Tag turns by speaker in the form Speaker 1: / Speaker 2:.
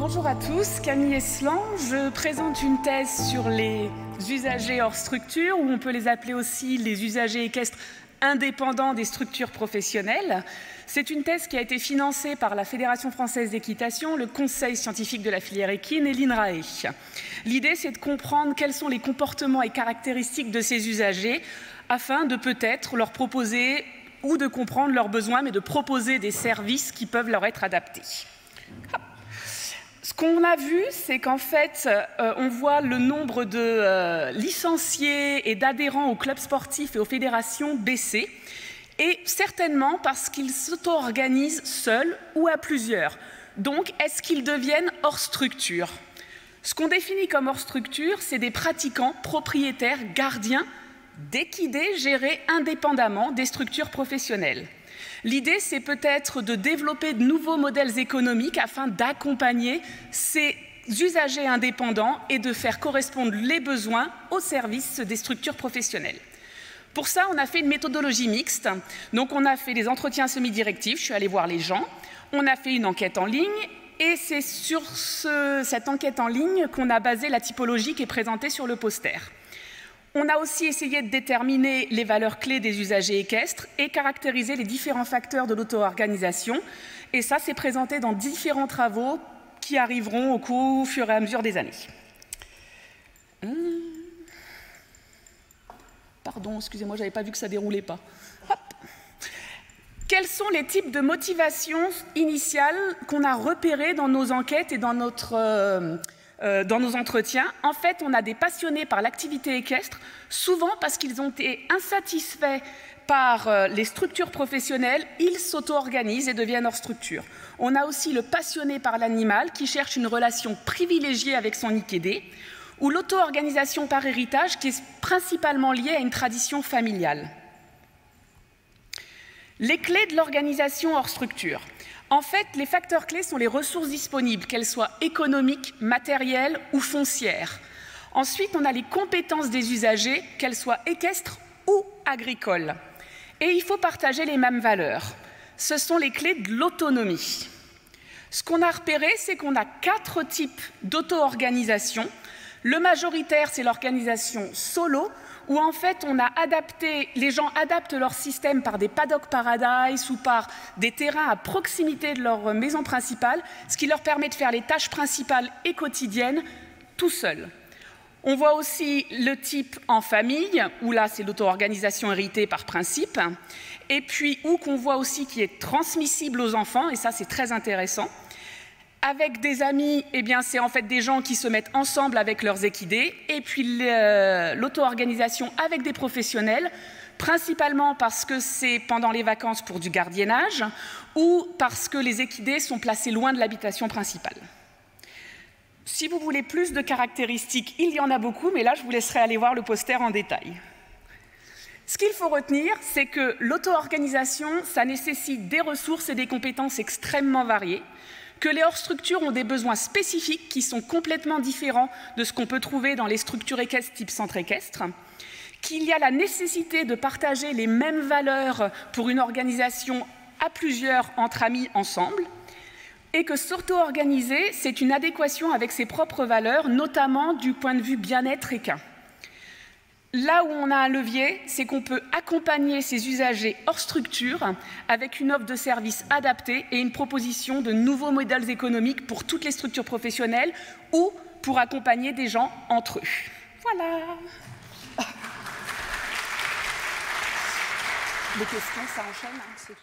Speaker 1: Bonjour à tous, Camille Eslan. Je présente une thèse sur les usagers hors structure, ou on peut les appeler aussi les usagers équestres indépendants des structures professionnelles. C'est une thèse qui a été financée par la Fédération française d'équitation, le Conseil scientifique de la filière équine et l'INRAE. L'idée, c'est de comprendre quels sont les comportements et caractéristiques de ces usagers afin de peut-être leur proposer ou de comprendre leurs besoins, mais de proposer des services qui peuvent leur être adaptés. Ce qu'on a vu, c'est qu'en fait, on voit le nombre de licenciés et d'adhérents aux clubs sportifs et aux fédérations baisser, et certainement parce qu'ils s'auto-organisent seuls ou à plusieurs. Donc, est-ce qu'ils deviennent hors structure? Ce qu'on définit comme hors structure, c'est des pratiquants, propriétaires, gardiens d'équidés gérés indépendamment des structures professionnelles. L'idée, c'est peut-être de développer de nouveaux modèles économiques afin d'accompagner ces usagers indépendants et de faire correspondre les besoins au service des structures professionnelles. Pour ça, on a fait une méthodologie mixte. Donc, on a fait des entretiens semi-directifs, je suis allée voir les gens, on a fait une enquête en ligne, et c'est sur cette enquête en ligne qu'on a basé la typologie qui est présentée sur le poster. On a aussi essayé de déterminer les valeurs clés des usagers équestres et caractériser les différents facteurs de l'auto-organisation. Et ça, c'est présenté dans différents travaux qui arriveront au fur et à mesure des années. Pardon, excusez-moi, je n'avais pas vu que ça ne déroulait pas. Hop. Quels sont les types de motivations initiales qu'on a repérées dans nos enquêtes et dans nos entretiens? En fait, on a des passionnés par l'activité équestre, souvent parce qu'ils ont été insatisfaits par les structures professionnelles, ils s'auto-organisent et deviennent hors structure. On a aussi le passionné par l'animal qui cherche une relation privilégiée avec son équidé, ou l'auto-organisation par héritage qui est principalement liée à une tradition familiale. Les clés de l'organisation hors structure. En fait, les facteurs clés sont les ressources disponibles, qu'elles soient économiques, matérielles ou foncières. Ensuite, on a les compétences des usagers, qu'elles soient équestres ou agricoles. Et il faut partager les mêmes valeurs. Ce sont les clés de l'autonomie. Ce qu'on a repéré, c'est qu'on a 4 types d'auto-organisation. Le majoritaire, c'est l'organisation solo, où en fait les gens adaptent leur système par des paddock paradise ou par des terrains à proximité de leur maison principale, ce qui leur permet de faire les tâches principales et quotidiennes tout seuls. On voit aussi le type en famille, où là c'est l'auto-organisation héritée par principe, et puis où qu'on voit aussi qui est transmissible aux enfants, et ça c'est très intéressant. Avec des amis, eh bien, c'est en fait des gens qui se mettent ensemble avec leurs équidés, et puis l'auto-organisation avec des professionnels, principalement parce que c'est pendant les vacances pour du gardiennage, ou parce que les équidés sont placés loin de l'habitation principale. Si vous voulez plus de caractéristiques, il y en a beaucoup, mais là, je vous laisserai aller voir le poster en détail. Ce qu'il faut retenir, c'est que l'auto-organisation, ça nécessite des ressources et des compétences extrêmement variées, que les hors-structures ont des besoins spécifiques qui sont complètement différents de ce qu'on peut trouver dans les structures équestres type centre équestre, qu'il y a la nécessité de partager les mêmes valeurs pour une organisation à plusieurs entre amis ensemble, et que s'auto-organiser, c'est une adéquation avec ses propres valeurs, notamment du point de vue bien-être équin. Là où on a un levier, c'est qu'on peut accompagner ces usagers hors structure avec une offre de services adaptée et une proposition de nouveaux modèles économiques pour toutes les structures professionnelles ou pour accompagner des gens entre eux. Voilà. Les questions, ça enchaîne, hein,